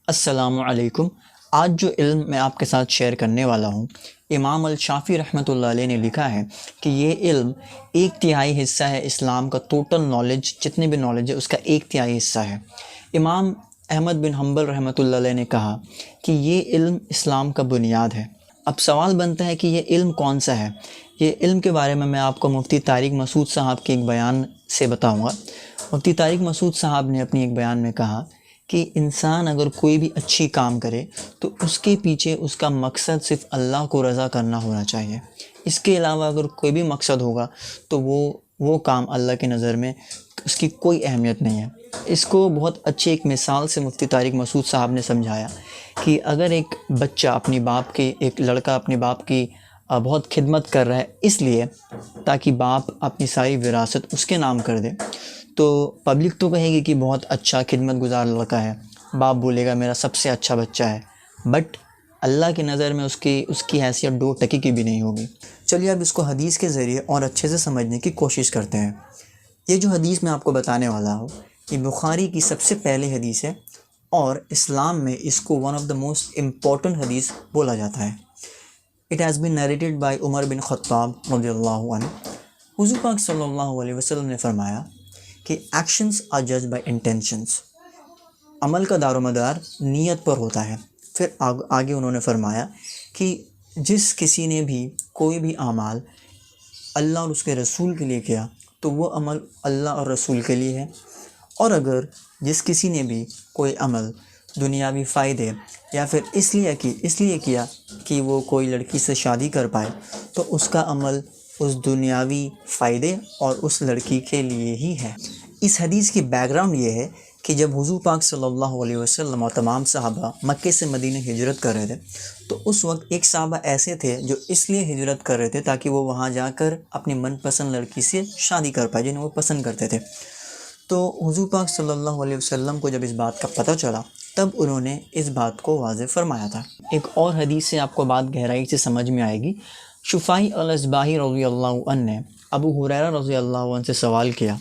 السلام علیکم۔ آج جو علم میں آپ کے ساتھ شیئر کرنے والا ہوں، امام الشافعی رحمۃ اللہ علیہ نے لکھا ہے کہ یہ علم 1/3 حصہ ہے اسلام کا۔ ٹوٹل نالج جتنی بھی نالج ہے اس کا 1/3 حصہ ہے۔ امام احمد بن حنبل رحمۃ اللہ علیہ نے کہا کہ یہ علم اسلام کا بنیاد ہے۔ اب سوال بنتا ہے کہ یہ علم کون سا ہے؟ یہ علم کے بارے میں آپ کو مفتی طارق مسعود صاحب کے ایک بیان سے بتاؤں گا۔ مفتی طارق مسعود صاحب نے اپنی ایک بیان میں کہا کہ انسان اگر کوئی بھی اچھی کام کرے تو اس کے پیچھے اس کا مقصد صرف اللہ کو رضا کرنا ہونا چاہیے۔ اس کے علاوہ اگر کوئی بھی مقصد ہوگا تو وہ کام اللہ کی نظر میں اس کی کوئی اہمیت نہیں ہے۔ اس کو بہت اچھی ایک مثال سے مفتی طارق مسعود صاحب نے سمجھایا کہ اگر ایک بچہ ایک لڑکا اپنے باپ کی بہت خدمت کر رہا ہے اس لیے تاکہ باپ اپنی ساری وراثت اس کے نام کر دے، تو پبلک تو کہے گی کہ بہت اچھا خدمت گزار لڑکا ہے، باپ بولے گا میرا سب سے اچھا بچہ ہے، بٹ اللہ کی نظر میں اس کی حیثیت 2 ٹکی کی بھی نہیں ہوگی۔ چلیے اب اس کو حدیث کے ذریعے اور اچھے سے سمجھنے کی کوشش کرتے ہیں۔ یہ جو حدیث میں آپ کو بتانے والا ہوں یہ بخاری کی سب سے پہلی حدیث ہے اور اسلام میں اس کو one of the most important حدیث بولا جاتا ہے۔ It has been narrated by Umar bin Khattab رضی اللہ عنہ۔ حضور پاک صلی اللہ علیہ وسلم نے فرمایا کہ actions are judged by intentions, عمل کا دار و مدار نیت پر ہوتا ہے۔ پھر آگے انہوں نے فرمایا کہ جس کسی نے بھی کوئی بھی اعمال اللہ اور اس کے رسول کے لیے کیا تو وہ عمل اللہ اور رسول کے لیے ہے، اور اگر جس کسی نے بھی کوئی عمل دنیاوی فائدے یا پھر اس لیے کیا کہ وہ کوئی لڑکی سے شادی کر پائے تو اس کا عمل اس دنیاوی فائدے اور اس لڑکی کے لیے ہی ہے۔ اس حدیث کی بیک گراؤنڈ یہ ہے کہ جب حضور پاک صلی اللہ علیہ وسلم اور تمام صحابہ مکے سے مدینہ ہجرت کر رہے تھے تو اس وقت ایک صحابہ ایسے تھے جو اس لیے ہجرت کر رہے تھے تاکہ وہ وہاں جا کر اپنی من پسند لڑکی سے شادی کر پائے جنہیں وہ پسند کرتے تھے۔ تو حضور پاک صلی اللہ علیہ وسلم کو جب اس بات کا پتہ چلا تب انہوں نے اس بات کو واضح فرمایا تھا۔ ایک اور حدیث سے آپ کو بات گہرائی سے سمجھ میں آئے گی۔ شفاعی الاصباحی رضی اللہ عنہ نے ابو ہریرہ رضی اللہ عنہ سے سوال کیا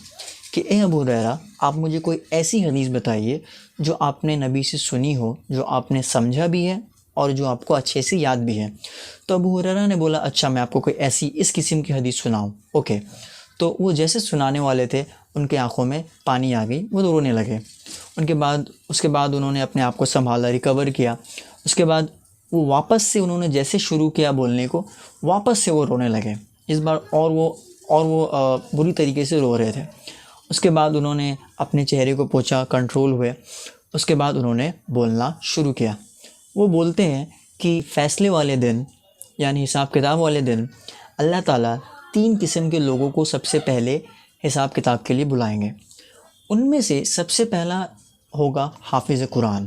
کہ اے ابو ہریرہ، آپ مجھے کوئی ایسی حدیث بتائیے جو آپ نے نبی سے سنی ہو، جو آپ نے سمجھا بھی ہے اور جو آپ کو اچھے سے یاد بھی ہے۔ تو ابو ہریرہ نے بولا اچھا میں آپ کو کوئی ایسی اس قسم کی حدیث سناؤں۔ اوکے، تو وہ جیسے سنانے والے تھے ان کے آنکھوں میں پانی آ گئی، وہ رونے لگے۔ اس کے بعد انہوں نے اپنے آپ کو سنبھالا، ریکور کیا۔ اس کے بعد وہ واپس سے انہوں نے جیسے شروع کیا بولنے کو، واپس سے وہ رونے لگے اس بار، اور وہ بری طریقے سے رو رہے تھے۔ اس کے بعد انہوں نے اپنے چہرے کو پوچھا، کنٹرول ہوئے۔ اس کے بعد انہوں نے بولنا شروع کیا۔ وہ بولتے ہیں کہ فیصلے والے دن یعنی حساب کتاب والے دن اللہ تعالیٰ 3 قسم کے لوگوں کو سب سے پہلے حساب کتاب کے لیے بلائیں گے۔ ان میں سے سب سے پہلا ہوگا حافظ قرآن۔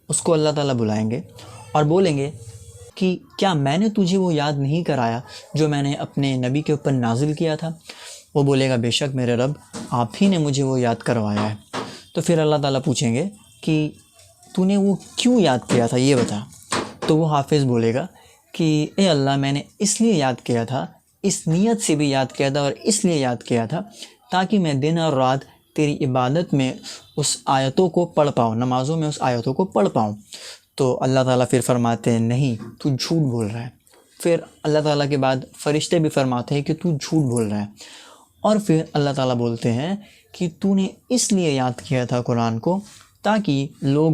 اس کو اللہ تعالیٰ بلائیں گے اور بولیں گے کہ کیا میں نے تجھے وہ یاد نہیں کرایا جو میں نے اپنے نبی کے اوپر نازل کیا تھا؟ وہ بولے گا بے شک میرے رب، آپ ہی نے مجھے وہ یاد کروایا ہے۔ تو پھر اللہ تعالیٰ پوچھیں گے کہ تو نے وہ کیوں یاد کیا تھا یہ بتا۔ تو وہ حافظ بولے گا کہ اے اللہ، میں نے اس لیے یاد کیا تھا، اس نیت سے بھی یاد کیا تھا اور اس لیے یاد کیا تھا تاکہ میں دن اور رات تیری عبادت میں اس آیتوں کو پڑھ پاؤں، نمازوں میں اس آیتوں کو پڑھ پاؤں۔ تو اللہ تعالیٰ پھر فرماتے ہیں نہیں، تو جھوٹ بول رہا ہے۔ پھر اللہ تعالیٰ کے بعد فرشتے بھی فرماتے ہیں کہ تو جھوٹ بول رہا ہے، اور پھر اللہ تعالیٰ بولتے ہیں کہ تو نے اس لیے یاد کیا تھا قرآن کو تاکہ لوگ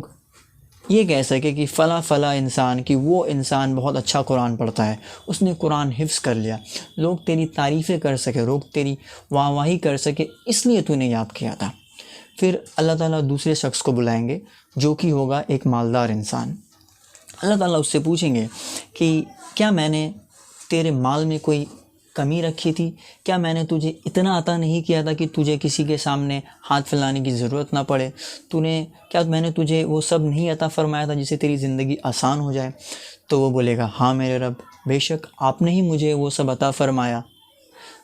یہ کہہ سکے کہ فلاں انسان، کہ وہ انسان بہت اچھا قرآن پڑھتا ہے، اس نے قرآن حفظ کر لیا، لوگ تیری تعریفیں کر سکے، لوگ تیری واہ واہی کر سکے، اس لیے تو نے یاد کیا تھا۔ پھر اللہ تعالیٰ دوسرے شخص کو بلائیں گے جو کہ ہوگا ایک مالدار انسان۔ اللہ تعالیٰ اس سے پوچھیں گے کہ کیا میں نے تیرے مال میں کوئی کمی رکھی تھی؟ کیا میں نے تجھے اتنا عطا نہیں کیا تھا کہ تجھے کسی کے سامنے ہاتھ پھیلانے کی ضرورت نہ پڑے؟ کیا میں نے تجھے وہ سب نہیں عطا فرمایا تھا جس سے تیری زندگی آسان ہو جائے؟ تو وہ بولے گا ہاں میرے رب، بے شک آپ نے ہی مجھے وہ سب عطا فرمایا۔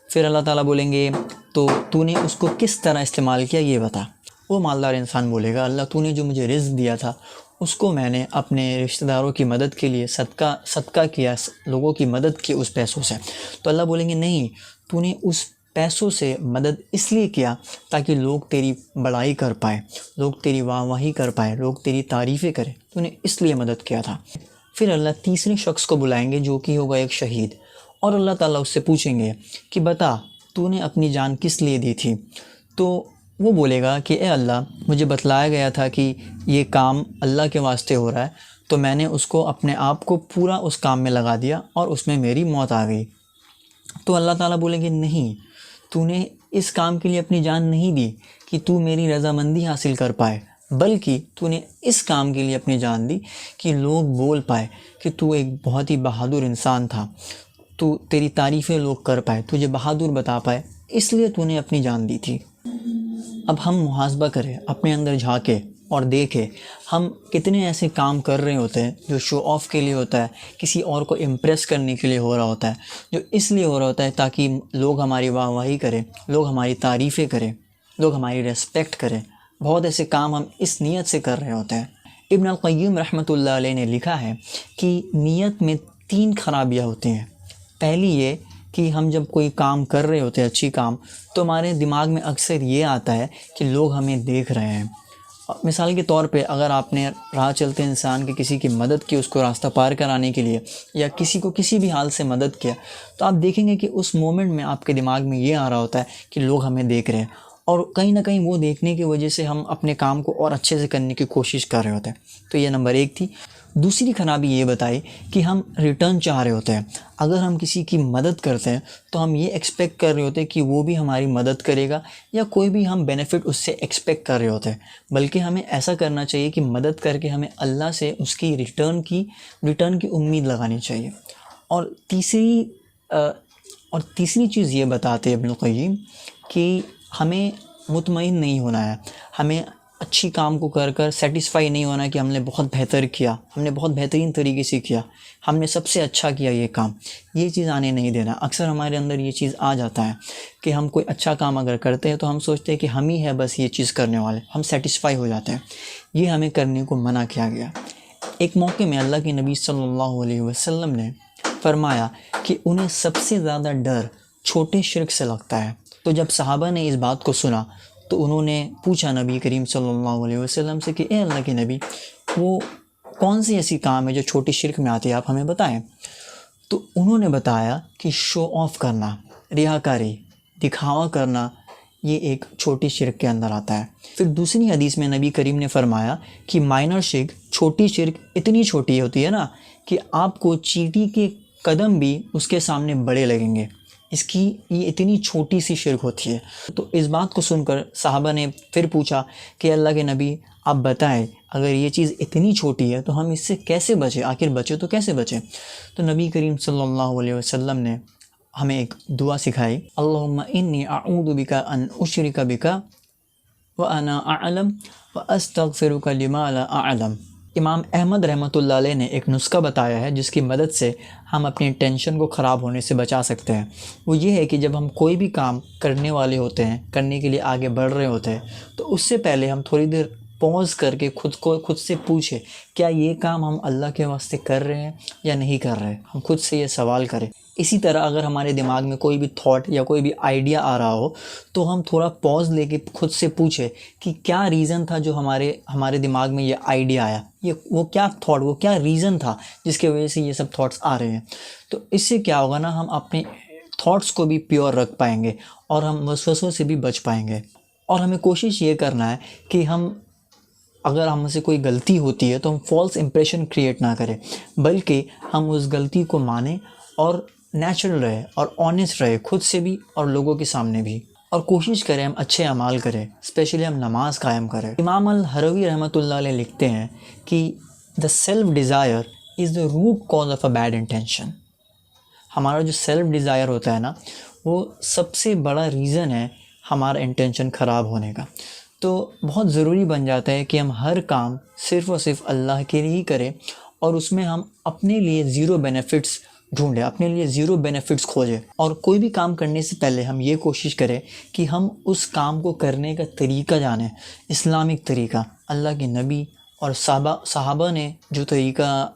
پھر اللہ تعالیٰ بولیں گے تو نے اس کو کس طرح استعمال کیا یہ بتا۔ وہ مالدار انسان بولے گا اللہ، تو نے جو مجھے رزق دیا تھا اس کو میں نے اپنے رشتہ داروں کی مدد کے لیے صدقہ کیا، لوگوں کی مدد کی اس پیسوں سے۔ تو اللہ بولیں گے نہیں، تو نے اس پیسوں سے مدد اس لیے کیا تاکہ لوگ تیری بڑائی کر پائے، لوگ تیری واہ واہی کر پائے، لوگ تیری تعریفیں کریں، تو نے اس لیے مدد کیا تھا۔ پھر اللہ تیسرے شخص کو بلائیں گے جو کہ ہوگا ایک شہید، اور اللہ تعالیٰ اس سے پوچھیں گے کہ بتا تو نے اپنی جان کس لیے دی تھی؟ تو وہ بولے گا کہ اے اللہ، مجھے بتلایا گیا تھا کہ یہ کام اللہ کے واسطے ہو رہا ہے، تو میں نے اس کو اپنے آپ کو پورا اس کام میں لگا دیا اور اس میں میری موت آ گئی۔ تو اللہ تعالیٰ بولیں گے نہیں، تو نے اس کام کے لیے اپنی جان نہیں دی کہ تو میری رضامندی حاصل کر پائے، بلکہ تو نے اس کام کے لیے اپنی جان دی کہ لوگ بول پائے کہ تو ایک بہت ہی بہادر انسان تھا، تو تیری تعریفیں لوگ کر پائے، تجھے بہادر بتا پائے، اس لیے تو نے اپنی جان دی تھی۔ اب ہم محاسبہ کریں، اپنے اندر جھانکیں اور دیکھیں ہم کتنے ایسے کام کر رہے ہوتے ہیں جو شو آف کے لیے ہوتا ہے، کسی اور کو امپریس کرنے کے لیے ہو رہا ہوتا ہے، جو اس لیے ہو رہا ہوتا ہے تاکہ لوگ ہماری واہ واہی کریں، لوگ ہماری تعریفیں کریں، لوگ ہماری ریسپیکٹ کریں۔ بہت ایسے کام ہم اس نیت سے کر رہے ہوتے ہیں۔ ابن القیم رحمۃ اللہ علیہ نے لکھا ہے کہ نیت میں 3 خرابیاں ہوتی ہیں۔ پہلی یہ کہ ہم جب کوئی کام کر رہے ہوتے ہیں، اچھی کام، تو ہمارے دماغ میں اکثر یہ آتا ہے کہ لوگ ہمیں دیکھ رہے ہیں۔ مثال کے طور پہ اگر آپ نے راہ چلتے انسان کی کسی کی مدد کی، اس کو راستہ پار کرانے کے لیے، یا کسی کو کسی بھی حال سے مدد کیا، تو آپ دیکھیں گے کہ اس مومنٹ میں آپ کے دماغ میں یہ آ رہا ہوتا ہے کہ لوگ ہمیں دیکھ رہے ہیں، اور کہیں نہ کہیں وہ دیکھنے کی وجہ سے ہم اپنے کام کو اور اچھے سے کرنے کی کوشش کر رہے ہوتے ہیں۔ تو یہ نمبر 1 تھی۔ دوسری خرابی یہ بتائی کہ ہم ریٹرن چاہ رہے ہوتے ہیں۔ اگر ہم کسی کی مدد کرتے ہیں تو ہم یہ ایکسپیکٹ کر رہے ہوتے ہیں کہ وہ بھی ہماری مدد کرے گا، یا کوئی بھی ہم بینیفٹ اس سے ایکسپیکٹ کر رہے ہوتے ہیں، بلکہ ہمیں ایسا کرنا چاہیے کہ مدد کر کے ہمیں اللہ سے اس کی ریٹرن کی امید لگانی چاہیے۔ اور تیسری چیز یہ بتاتے ابن القیم کہ ہمیں مطمئن نہیں ہونا ہے، ہمیں اچھی کام کو کر کر سیٹسفائی نہیں ہونا کہ ہم نے بہت بہتر کیا، ہم نے بہت بہترین طریقے سے کیا، ہم نے سب سے اچھا کیا یہ کام، یہ چیز آنے نہیں دینا۔ اکثر ہمارے اندر یہ چیز آ جاتا ہے کہ ہم کوئی اچھا کام اگر کرتے ہیں تو ہم سوچتے ہیں کہ ہم ہی ہے بس یہ چیز کرنے والے، ہم سیٹسفائی ہو جاتے ہیں۔ یہ ہمیں کرنے کو منع کیا گیا۔ ایک موقع میں اللہ کے نبی صلی اللہ علیہ وسلم نے فرمایا کہ انہیں سب سے زیادہ ڈر چھوٹے شرک سے لگتا ہے۔ تو جب صحابہ نے اس بات کو سنا تو انہوں نے پوچھا نبی کریم صلی اللہ علیہ وسلم سے کہ اے اللہ کے نبی، وہ کون سی ایسی کام ہے جو چھوٹی شرک میں آتی ہے، آپ ہمیں بتائیں۔ تو انہوں نے بتایا کہ شو آف کرنا، ریاکاری، دکھاوا کرنا، یہ ایک چھوٹی شرک کے اندر آتا ہے۔ پھر دوسری حدیث میں نبی کریم نے فرمایا کہ مائنر شرک، چھوٹی شرک اتنی چھوٹی ہوتی ہے نا کہ آپ کو چیٹی کے قدم بھی اس کے سامنے بڑے لگیں گے، یہ اتنی چھوٹی سی شرک ہوتی ہے۔ تو اس بات کو سن کر صحابہ نے پھر پوچھا کہ اللہ کے نبی آپ بتائیں، اگر یہ چیز اتنی چھوٹی ہے تو ہم اس سے کیسے بچیں؟ آخر بچے تو کیسے بچیں؟ تو نبی کریم صلی اللہ علیہ وسلم نے ہمیں ایک دعا سکھائی، اللہم انی اعوذ بک ان اشرک بک وانا اعلم واستغفرک لما لا اعلم۔ امام احمد رحمۃ اللہ علیہ نے ایک نسخہ بتایا ہے جس کی مدد سے ہم اپنی ٹینشن کو خراب ہونے سے بچا سکتے ہیں۔ وہ یہ ہے کہ جب ہم کوئی بھی کام کرنے والے ہوتے ہیں، کرنے کے لیے آگے بڑھ رہے ہوتے ہیں، تو اس سے پہلے ہم تھوڑی دیر پوز کر کے خود سے پوچھیں کیا یہ کام ہم اللہ کے واسطے کر رہے ہیں یا نہیں کر رہے، ہم خود سے یہ سوال کریں۔ اسی طرح اگر ہمارے دماغ میں کوئی بھی تھاٹ یا کوئی بھی آئیڈیا آ رہا ہو تو ہم تھوڑا پوز لے کے خود سے پوچھیں کہ کیا ریزن تھا جو ہمارے دماغ میں یہ آئیڈیا آیا، وہ کیا تھاٹ، وہ کیا ریزن تھا جس کی وجہ سے یہ سب تھاٹس آ رہے ہیں۔ تو اس سے کیا ہوگا نا، ہم اپنے تھاٹس کو بھی پیور رکھ پائیں گے اور ہم وسوسوں سے بھی بچ پائیں گے۔ اور ہمیں کوشش یہ کرنا ہے کہ اگر ہم سے کوئی غلطی ہوتی ہے تو ہم فالس امپریشن کریٹ نہ کریں، بلکہ ہم اس غلطی کو مانیں اور نیچرل رہے اور آنیسٹ رہے، خود سے بھی اور لوگوں کے سامنے بھی، اور کوشش کریں ہم اچھے اعمال کریں، اسپیشلی ہم نماز قائم کریں۔ امام الہروی رحمۃ اللہ علیہ لکھتے ہیں کہ the self desire is the root cause of a bad intention۔ ہمارا جو سیلف ڈیزائر ہوتا ہے نا، وہ سب سے بڑا ریزن ہے ہمارا انٹینشن خراب ہونے کا۔ تو بہت ضروری بن جاتا ہے کہ ہم ہر کام صرف اور صرف اللہ کے لیے ہی کریں، اور اس میں ہم اپنے لیے زیرو بینیفٹس ڈھونڈیں، اپنے لیے زیرو بینیفٹس کھوجیں۔ اور کوئی بھی کام کرنے سے پہلے ہم یہ کوشش کریں کہ ہم اس کام کو کرنے کا طریقہ جانیں، اسلامک طریقہ، اللہ کے نبی اور صحابہ نے جو طریقہ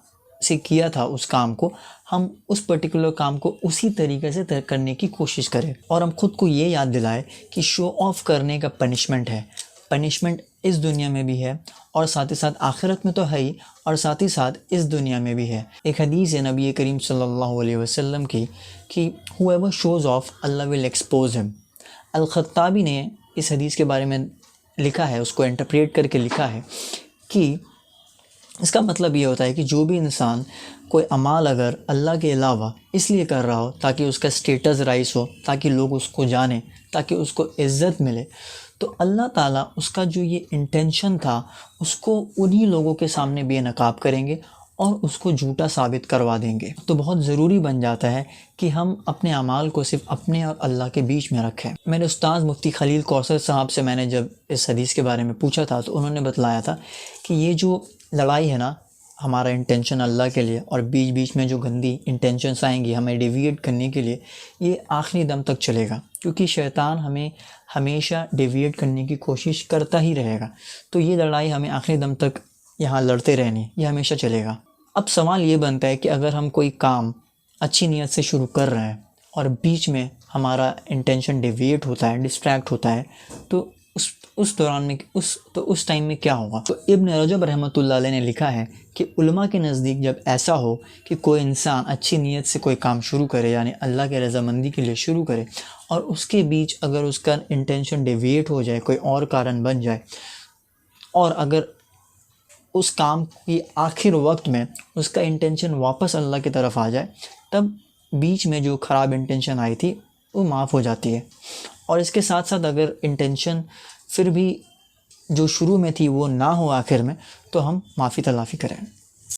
سے کیا تھا اس کام کو ہم اس پرٹیکولر کام کو اسی طریقے سے کرنے کی کوشش کریں، اور ہم خود کو یہ یاد دلائیں کہ شو آف کرنے کا پنشمنٹ ہے، پنشمنٹ اس دنیا میں بھی ہے اور ساتھ ہی ساتھ آخرت میں تو ہے ہی، اور ساتھ ہی ساتھ اس دنیا میں بھی ہے۔ ایک حدیث ہے نبی کریم صلی اللہ علیہ وسلم کی کہ whoever shows off Allah will expose him۔ الخطابی نے اس حدیث کے بارے میں لکھا ہے، اس کو انٹرپریٹ کر کے لکھا ہے کہ اس کا مطلب یہ ہوتا ہے کہ جو بھی انسان کوئی اعمال اگر اللہ کے علاوہ اس لیے کر رہا ہو تاکہ اس کا اسٹیٹس رائز ہو، تاکہ لوگ اس کو جانیں، تاکہ اس کو عزت ملے، تو اللہ تعالیٰ اس کا جو یہ انٹینشن تھا اس کو انہی لوگوں کے سامنے بے نقاب کریں گے اور اس کو جھوٹا ثابت کروا دیں گے۔ تو بہت ضروری بن جاتا ہے کہ ہم اپنے اعمال کو صرف اپنے اور اللہ کے بیچ میں رکھیں۔ میرے استاذ مفتی خلیل کوثر صاحب سے میں نے جب اس حدیث کے بارے میں پوچھا تھا تو انہوں نے بتلایا تھا کہ یہ جو لڑائی ہے نا، ہمارا انٹینشن اللہ کے لیے اور بیچ بیچ میں جو گندی انٹینشنس آئیں گی ہمیں ڈیویٹ کرنے کے لیے، یہ آخری دم تک چلے گا، کیونکہ شیطان ہمیں ہمیشہ ڈیویٹ کرنے کی کوشش کرتا ہی رہے گا۔ تو یہ لڑائی ہمیں آخری دم تک یہاں لڑتے رہنی، یہ ہمیشہ چلے گا۔ اب سوال یہ بنتا ہے کہ اگر ہم کوئی کام اچھی نیت سے شروع کر رہے ہیں اور بیچ میں ہمارا انٹینشن ڈیویٹ ہوتا ہے، ڈسٹریکٹ ہوتا ہے، تو اس دوران میں اس ٹائم میں کیا ہوگا؟ تو ابن رجب رحمۃ اللہ علیہ نے لکھا ہے کہ علماء کے نزدیک جب ایسا ہو کہ کوئی انسان اچھی نیت سے کوئی کام شروع کرے، یعنی اللہ کے رضامندی کے لیے شروع کرے، اور اس کے بیچ اگر اس کا انٹینشن ڈیویٹ ہو جائے، کوئی اور کارن بن جائے، اور اگر اس کام کی آخر وقت میں اس کا انٹینشن واپس اللہ کی طرف آ جائے، تب بیچ میں جو خراب انٹینشن آئی تھی وہ معاف ہو جاتی ہے۔ اور اس کے ساتھ ساتھ اگر انٹینشن پھر بھی جو شروع میں تھی وہ نہ ہو آخر میں، تو ہم معافی تلافی کریں۔